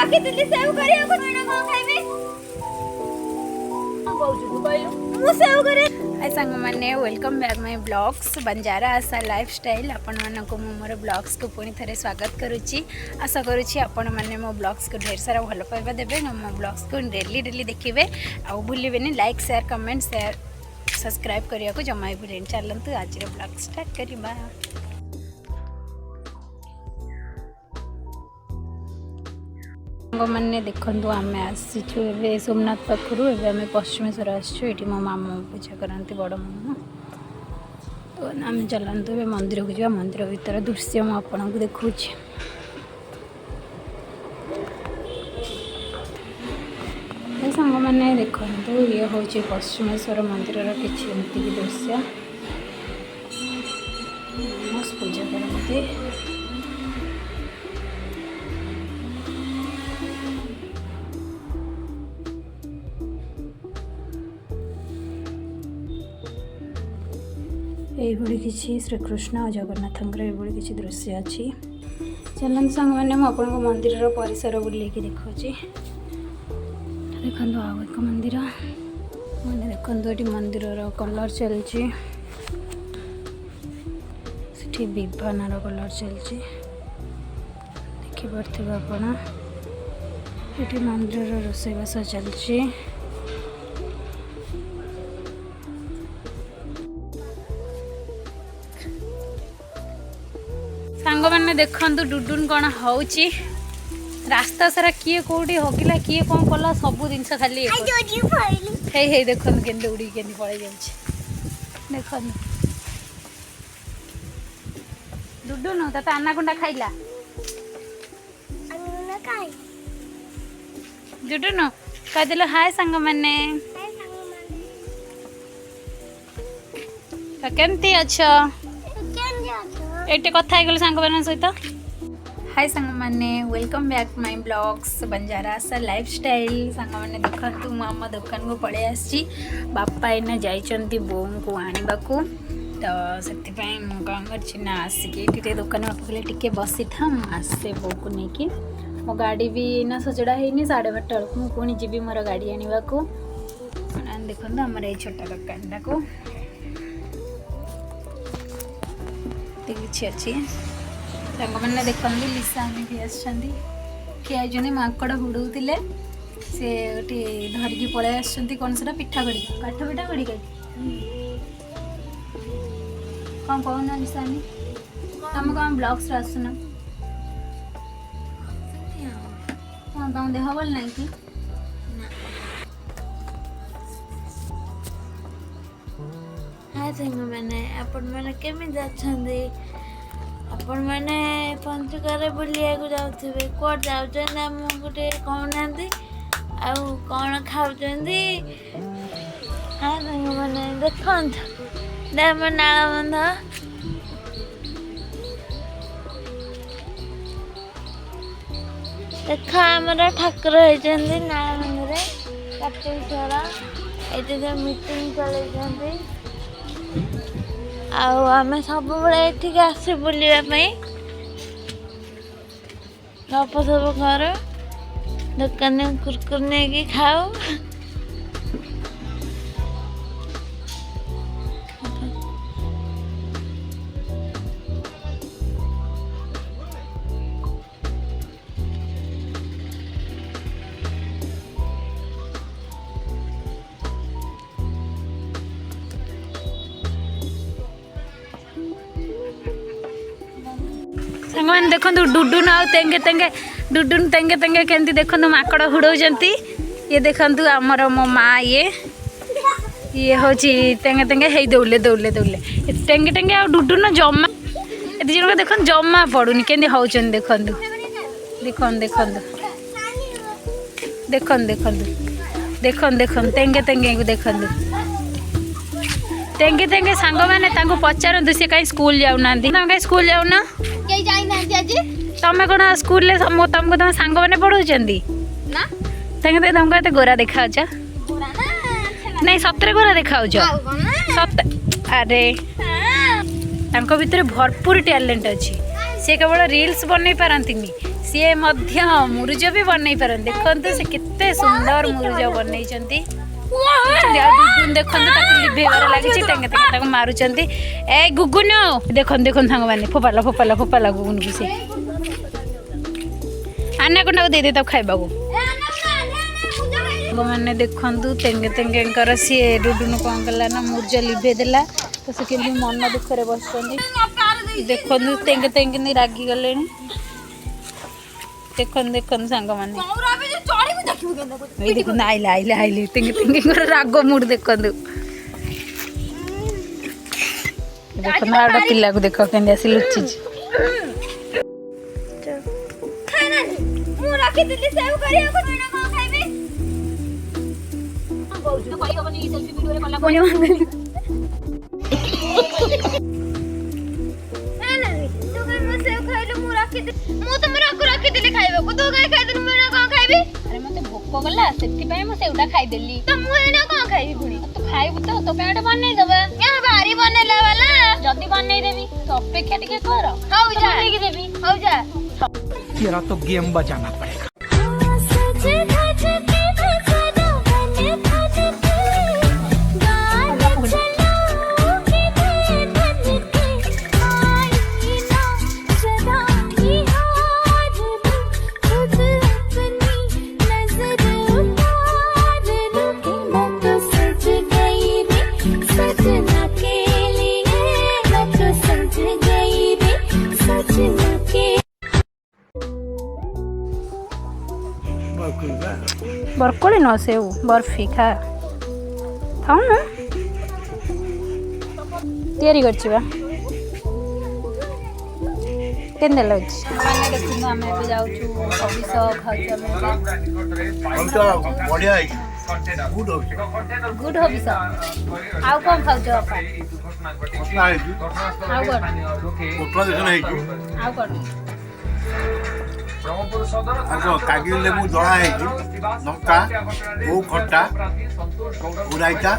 रखिथिली save करिया को मैंने को खाइबे कहू तू कहलु मु सेव करे। हाय संग माने welcome back my blogs Banjara Asha lifestyle आपण मानको मो मोर ब्लॉग्स को पुणी थरे स्वागत करुच्ची। आशा करुच्ची आपण माने मो ब्लॉग्स को ढेर सारा भल पाइबा देबे मो ब्लॉग्स को डेली डेली देखिबे आ भूलिबेनी like share comment share subscribe करिया को जमा भूलेन। चलंतु आज रे ब्लॉग स्टार्ट करिबा। मैंने देखु आम आसीचु ए सोमनाथ पाखु एवं पश्चिमेश्वर आसचु ये मो मामू पूजा करती बड़ मामू। तो आम चलतु ए मंदिर को जा मंदिर भीतर दृश्य मुझे आपको देखा सांग मैंने देखु ये हूँ पश्चिमेश्वर मंदिर किसी एमती दृश्य पूजा करती। ये किसी श्रीकृष्ण और जगन्नाथ ये किसी दृश्य अच्छी। चलन सांग मैंने मुझे मंदिर परिसर बुलेकी देखा देखो आउ एक मंदिर मैंने देखो ये मंदिर कलर चलती विभानार कलर चलती देखिपे आपण ये मंदिर रोषेबास चलती। सांग मैंने देखु डुडुन कौन हो रास्ता सारा किए कौटी हगिला किए कौन कला सब जिन खाली हे देखो के उड़ी के पड़े देख डुडुन तो आनाकुंडा खाइला डुडुन कहदेल हाय सांग मैंने केमती अच्छा ये कथा गल सांग मान सहित। हाय सांग मैंने welcome back my blogs Banjara Asha lifestyle. सांग मैंने देखु मु आम दुकान को पड़े आसी बापा एना जाइचंती बोऊ को आनिबा को तो से कौन करना आसिक दुकान बापा कहले टिके बसी था आसे बो को लेकिन मो गाड़ी भी ना सजड़ा है 12:30 बेलू पुणी जी मोर गाड़ी आने को। देखो आमर ये छोटा दुकान को किसी अच्छी सांग मैंने देखते लिसा भी आसछंती किए माकड़ हुड़े से धरिकी पलि आस कौन सा पिठा कड़ी काठ पिठा कड़ी कौन कहना लिसा तुम कौन ब्लॉग्स आसुना कौन तुम देह भल ना कि मैंने आपण मैंने केमी जाछंदी आपण मैंने पंचकार बुलिया को जाउथिबे कोड जाउछन हम गुटे कहनांती आ कोन खाउछंदी। हां संग मैंने देखंत डैम नाला बंध देखा हमरा ठाकुर होइछंदी नाला बंधरे काटेश्वर एते मीटिंग चलैछंदी आम सब बड़े आस बुलापी गप सब घर दुकान कुरकुर नहीं खाओ। मैंने देखो डुडुन आउ तेंगे तेंगे डुडुन तेंगे तेंगे केमती देखो माकड़ हुड़ौंती। ये देखु आमर मो माँ ये हूँ तेंगे तेंगे हे दौड़े दौड़े दौड़े टेंगे टेंगे आ डुडुन जमा ये जन देख जमा पड़ूनी केमती हूँ देखु देखु देखु देखु देखु देखु देखु तेंगे तेंगे देखु तेंगे तेंगे सांग मैंने पचारतु सी कहीं स्कूल जाऊना तुम कहीं स्कूल जाऊना तुम कौन स्कूल तुमको तुम सांग मैंने पढ़ाऊँ तेंगे तुमको एत गोरा देखा नहीं सतरे गोरा देखा सत अरे भरपूर टैलेंट अच्छी से केवल रील्स बनई पारती सी मुरुज भी बनई पार देखते से केते सुंदर मुरुज बनई देखते लिभेबार लगी मारुंट ए गुगुन देख देख सांग मैंने फोपाला फोपाला फोपाला गुगुन को सी आना को दे तब खाइबा मैंने देखु तेंगे तेंगे सी डुडुन कौन कला ना मुर्ज लिभे देला तो से केमती मन दुखरे बस देखु तेंगे तेंगे रागी गले देखन देखन सांग मैंने देखो आइले आइले आइले तेंगे तेंगे राग मुड देखन देखो ना पिला को देख के आसी लुचि भोक गला से सेवटा खाईदेली तो खाइबी पुणी तू खाइबू तो तो पेट बनई देबे क्या भारी बनेला वाला जदी बनई देबी तो अपेक्षा टिके कर हौ जा लेके देबी हौ जा तेरा तो गेम बजाना पड़ेगा। बरकोली न सेव बर्फी खा खाऊ ना तैयारी कर केंदे लगुच मैंने देखु आम ए जाऊँ हबिष खाऊ गुड हबिष आउ कौन खाऊ आउ कौन कागज लेबू जड़ा है लंका ओ खट्टा उड़ाइता